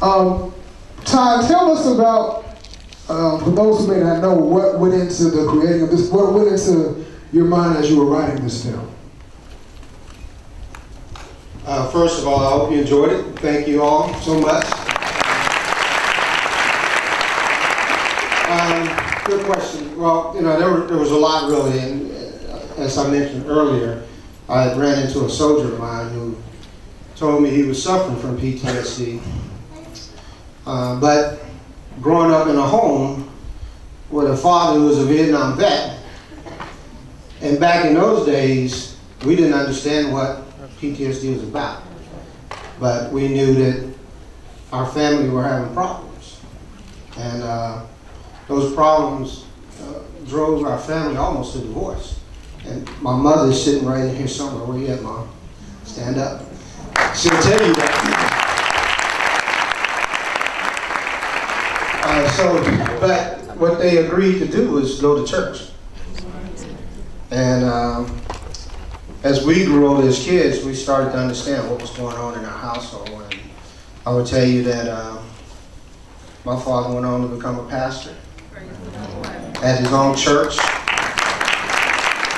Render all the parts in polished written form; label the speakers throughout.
Speaker 1: Todd, tell us about, for those who may not know, what went into the creating of this, what went into your mind as you were writing this film?
Speaker 2: First of all, I hope you enjoyed it. Thank you all so much. Good question. Well, you know, there was a lot really, and as I mentioned earlier, I had ran into a soldier of mine who told me he was suffering from PTSD. But growing up in a home with a father who was a Vietnam vet, and back in those days, we didn't understand what PTSD was about. But we knew that our family were having problems. And those problems drove our family almost to divorce. And my mother's sitting right in here somewhere. Where you at, Mom? Stand up. She'll tell you that. But what they agreed to do was go to church. And as we grew older as kids, we started to understand what was going on in our household. And I would tell you that my father went on to become a pastor at his own church.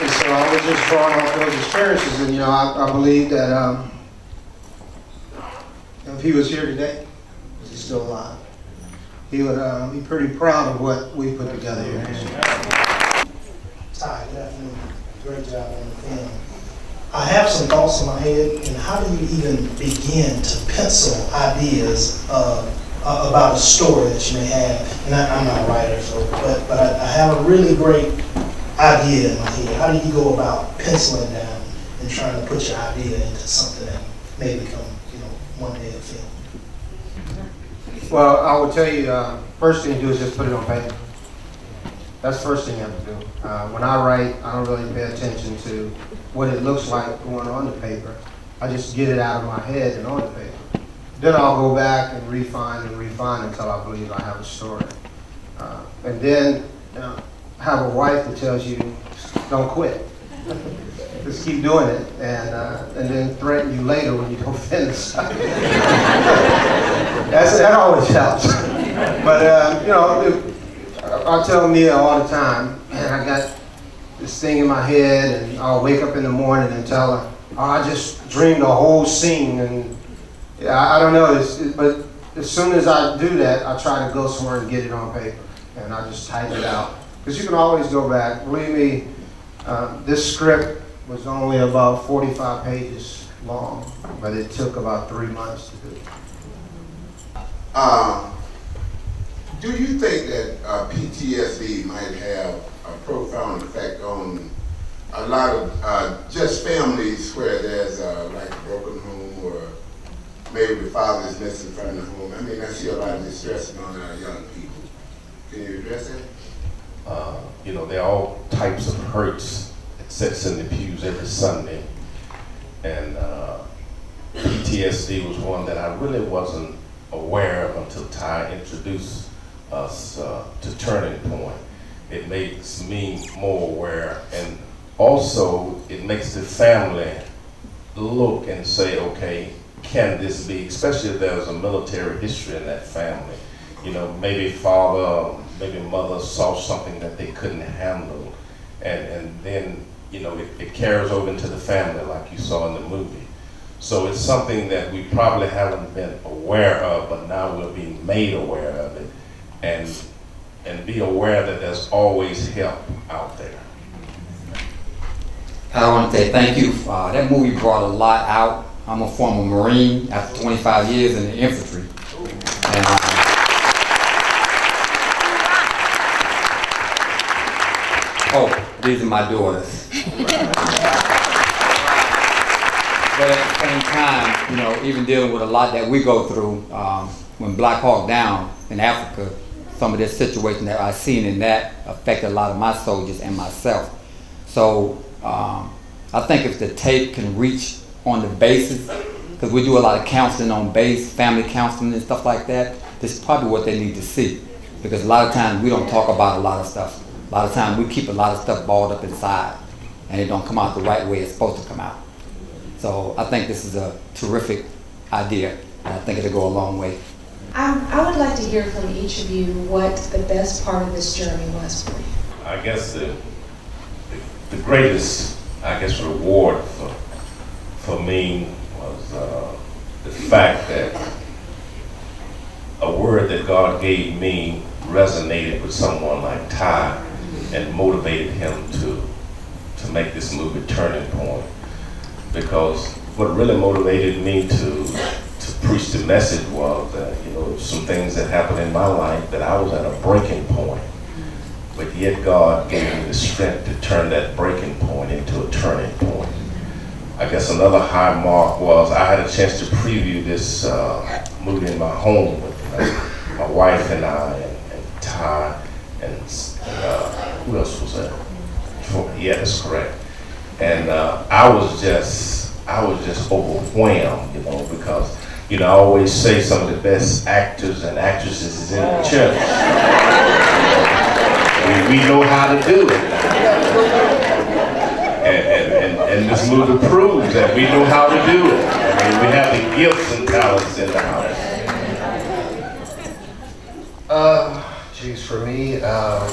Speaker 2: And so I was just drawing off those experiences, and you know, I believe that if he was here today, he's still alive, he would be pretty proud of what we put together here.
Speaker 3: Ty, good afternoon. Great job on the film. I have some thoughts in my head, and how do you even begin to pencil ideas about a story that you may have? And I'm not a writer, so but I have a really great idea in my head. How do you go about penciling down and trying to put your idea into something that may become, you know, one day a film?
Speaker 2: Well, I will tell you, first thing you do is just put it on paper. That's the first thing you have to do. When I write, I don't really pay attention to what it looks like going on the paper. I just get it out of my head and on the paper. Then I'll go back and refine until I believe I have a story. And then have a wife that tells you, don't quit. Just keep doing it, and then threaten you later when you don't finish. That always helps. But you know, I tell Mia all the time, man, I got this thing in my head, and I'll wake up in the morning and tell her, oh, I just dreamed a whole scene, and yeah, I don't know, but as soon as I do that, I try to go somewhere and get it on paper, and I just type it out. Because you can always go back. Believe me, this script was only about 45 pages long, but it took about 3 months to do.
Speaker 4: Do you think that PTSD might have a profound effect on a lot of just families where there's like a broken home, or maybe the father is missing from the home? I mean, I see a lot of distress among our young people. Can you address that?
Speaker 5: You know, there are all types of hurts that sits in the pews every Sunday, and PTSD was one that I really wasn't aware of until Ty introduced us to Turning Point. It makes me more aware, and also it makes the family look and say, okay, can this be, especially if there's a military history in that family. You know, maybe father, maybe mother saw something that they couldn't handle, and then, you know, it carries over into the family like you saw in the movie. So it's something that we probably haven't been aware of, but now we're being made aware of it, and be aware that there's always help out there.
Speaker 6: I want to say thank you. That movie brought a lot out. I'm a former Marine after 25 years in the infantry. And, oh, these are my daughters. But at the same time, you know, even dealing with a lot that we go through, when Black Hawk Down in Africa, some of the situation that I've seen in that affected a lot of my soldiers and myself. So I think if the tape can reach on the bases, because we do a lot of counseling on base, family counseling and stuff like that, this is probably what they need to see. Because a lot of times we don't talk about a lot of stuff. A lot of times we keep a lot of stuff balled up inside, and it don't come out the right way it's supposed to come out. So I think this is a terrific idea, and I think it'll go a long way.
Speaker 7: I would like to hear from each of you what the best part of this journey was for you.
Speaker 5: I guess the greatest, reward for me was the fact that a word that God gave me resonated with someone like Ty and motivated him to make this movie Turning Point. Because what really motivated me to preach the message was that, some things that happened in my life that I was at a breaking point. But yet God gave me the strength to turn that breaking point into a turning point. I guess another high mark was I had a chance to preview this movie in my home with my wife and I and Ty and who else was that? Yeah, that's correct. And I was just overwhelmed, because I always say some of the best actors and actresses is in the church. We know how to do it. And this movie proves that we know how to do it. We have the gifts and talents in the house.
Speaker 8: Geez, for me, I've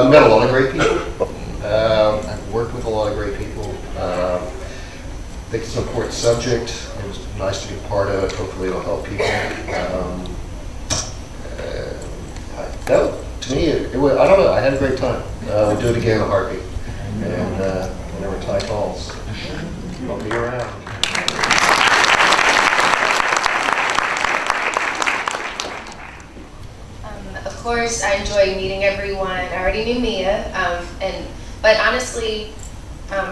Speaker 8: met a lot of great people. I've worked with a lot of great people. I think it's an important subject. It was nice to be a part of it. Hopefully it'll help people. To me, it was, I don't know, I had a great time. We'll do it again in a heartbeat. And whenever Ty calls, I'll be around.
Speaker 9: Of course, I enjoyed meeting everyone. I already knew Mia, but honestly,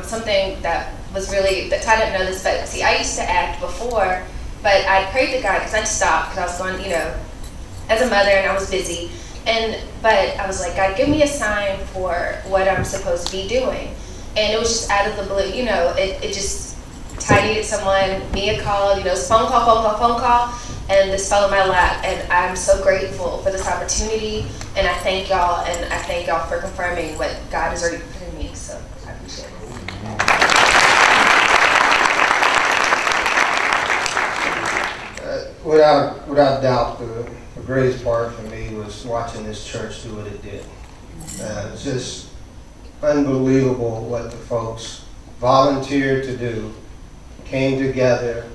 Speaker 9: something that was really, that Ty didn't know this, but see, I used to act before, but I prayed to God because I'd stopped because I was going, as a mother and I was busy. But I was like, God, give me a sign for what I'm supposed to be doing. And it was just out of the blue, it just, Ty needed someone, Mia called, phone call, and this fell in my lap. And I'm so grateful for this opportunity. And I thank y'all, for confirming what God has already put in me. So I appreciate it.
Speaker 2: Without doubt, the greatest part for me was watching this church do what it did. It's just unbelievable what the folks volunteered to do, came together.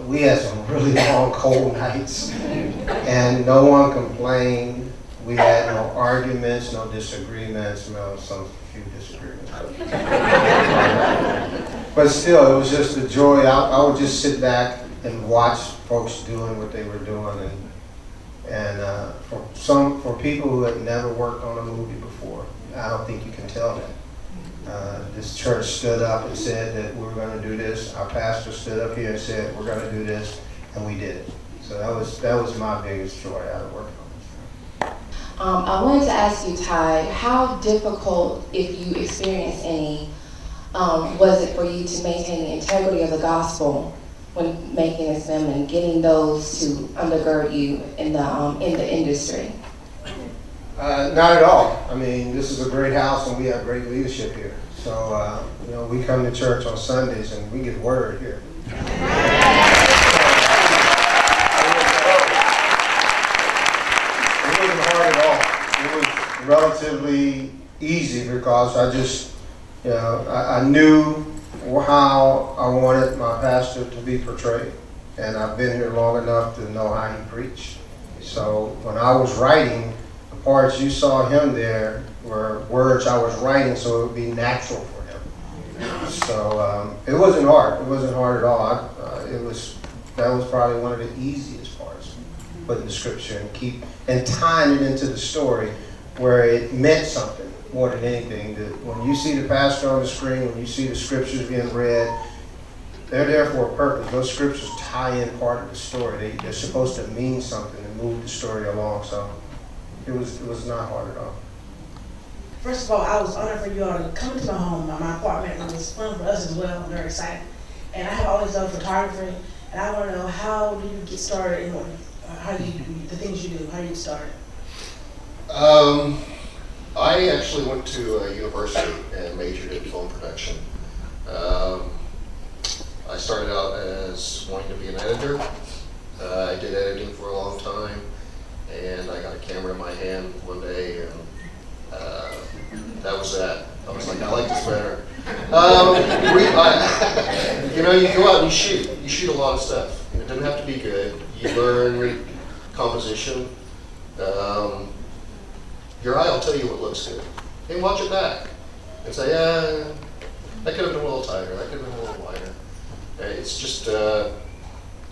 Speaker 2: We had some really long, cold nights, and no one complained. We had no arguments, no disagreements, some few disagreements. But still, it was just a joy. I would just sit back and watch folks doing what they were doing, and for people who had never worked on a movie before, I don't think you can tell that. This church stood up and said that we were going to do this. Our pastor stood up here and said we're going to do this, and we did it. So that was my biggest joy out of working on this film.
Speaker 10: I wanted to ask you, Ty, how difficult, if you experienced any, was it for you to maintain the integrity of the gospel when making this film and getting those to undergird you in the industry?
Speaker 2: Not at all. I mean, this is a great house and we have great leadership here. So, we come to church on Sundays and we get word here. It wasn't hard at all. It was relatively easy because I just, I knew how I wanted my pastor to be portrayed. And I've been here long enough to know how he preached. So when I was writing, the parts you saw him there were words I was writing so it would be natural for him. So it wasn't hard. It wasn't hard at all. That was probably one of the easiest parts, putting the scripture and tying it into the story where it meant something more than anything. That when you see the pastor on the screen, when you see the scriptures being read, they're there for a purpose. Those scriptures tie in part of the story. They're supposed to mean something and move the story along. So it was not hard at all.
Speaker 11: First of all, I was honored for you all to come into my home, my apartment. It was fun for us as well. I'm very excited. And I have always done photography, and I want to know, how do you get started in how do you do the things you do? How do you get started?
Speaker 8: I actually went to a university and majored in film production. I started out as wanting to be an editor, I did editing for a long time, and I got a camera in my hand one day, and that was that. I was like, I like this better. You know, you go out and you shoot a lot of stuff. It doesn't have to be good. You learn composition. Your eye will tell you what looks good. And watch it back and say, yeah, that could have been a little tighter, that could have been a little wider. It's just,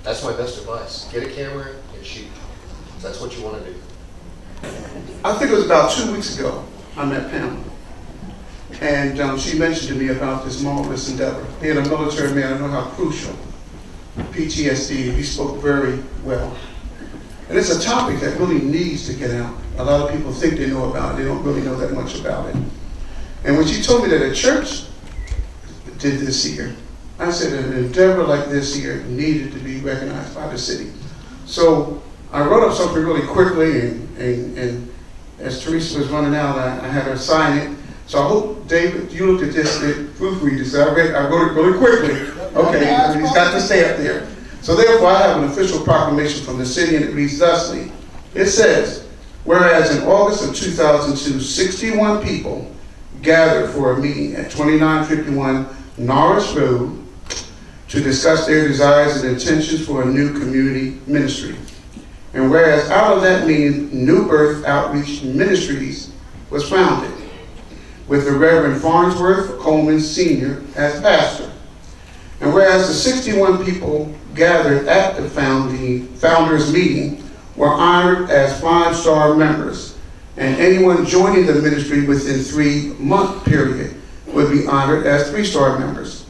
Speaker 8: that's my best advice. Get a camera and shoot. That's what you want to do.
Speaker 12: I think it was about 2 weeks ago I met Pamela. And she mentioned to me about this marvelous endeavor. Being a military man, I know how crucial PTSD, he spoke very well. And it's a topic that really needs to get out. A lot of people think they know about it, they don't really know that much about it. And when she told me that a church did this year, I said an endeavor like this here needed to be recognized by the city. So I wrote up something really quickly, and as Teresa was running out, I had her sign it. So I hope, David, you looked at this, proofread this. I wrote it really quickly. Okay, he's got to stay up there. So therefore, I have an official proclamation from the city, and it reads thusly. It says, whereas in August of 2002, 61 people gathered for a meeting at 2951 Norris Road to discuss their desires and intentions for a new community ministry. And whereas out of that meeting, New Birth Outreach Ministries was founded, with the Reverend Farnsworth Coleman Sr. as pastor. And whereas the 61 people gathered at the founders meeting were honored as 5-star members, and anyone joining the ministry within 3-month period would be honored as 3-star members.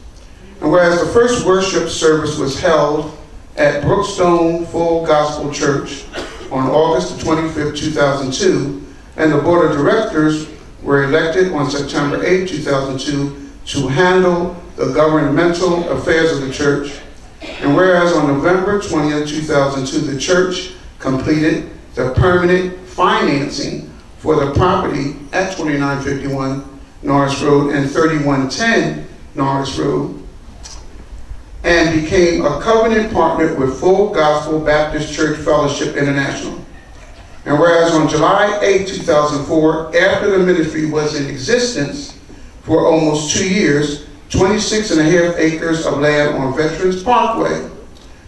Speaker 12: And whereas the first worship service was held at Brookstone Full Gospel Church on August 25, 2002, and the board of directors were elected on September 8, 2002 to handle the governmental affairs of the church. And whereas on November 20, 2002, the church completed the permanent financing for the property at 2951 Norris Road and 3110 Norris Road, and became a covenant partner with Full Gospel Baptist Church Fellowship International. And whereas on July 8, 2004, after the ministry was in existence for almost 2 years, 26.5 acres of land on Veterans Parkway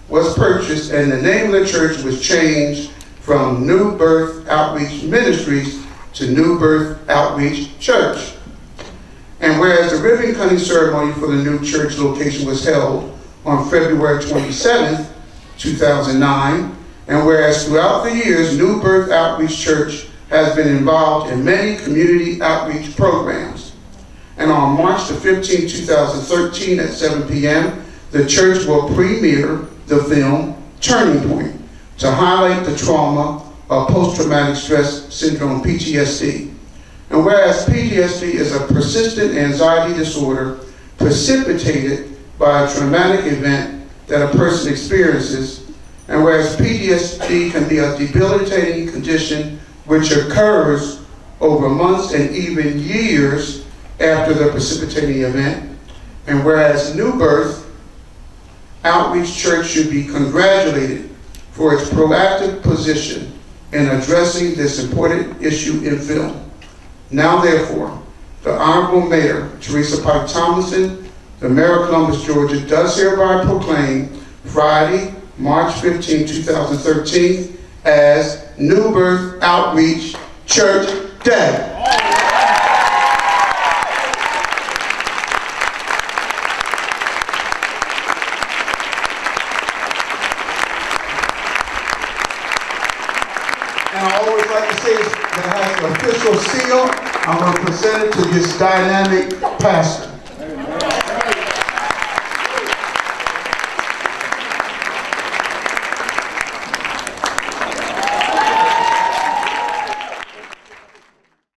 Speaker 12: was purchased, and the name of the church was changed from New Birth Outreach Ministries to New Birth Outreach Church. And whereas the ribbon cutting ceremony for the new church location was held on February 27, 2009, and whereas throughout the years, New Birth Outreach Church has been involved in many community outreach programs. And on March 15, 2013 at 7 p.m., the church will premiere the film Turning Point to highlight the trauma of post-traumatic stress syndrome, PTSD. And whereas PTSD is a persistent anxiety disorder precipitated by a traumatic event that a person experiences, and whereas PTSD can be a debilitating condition which occurs over months and even years after the precipitating event, and whereas New Birth Outreach Church should be congratulated for its proactive position in addressing this important issue in film. Now therefore, the Honorable Mayor, Teresa Pike Tomlinson, the Mayor of Columbus, Georgia, does hereby proclaim Friday, March 15, 2013 as New Birth Outreach Church Day.
Speaker 1: And I always like to say that has an official seal. I'm going to present it to this dynamic pastor.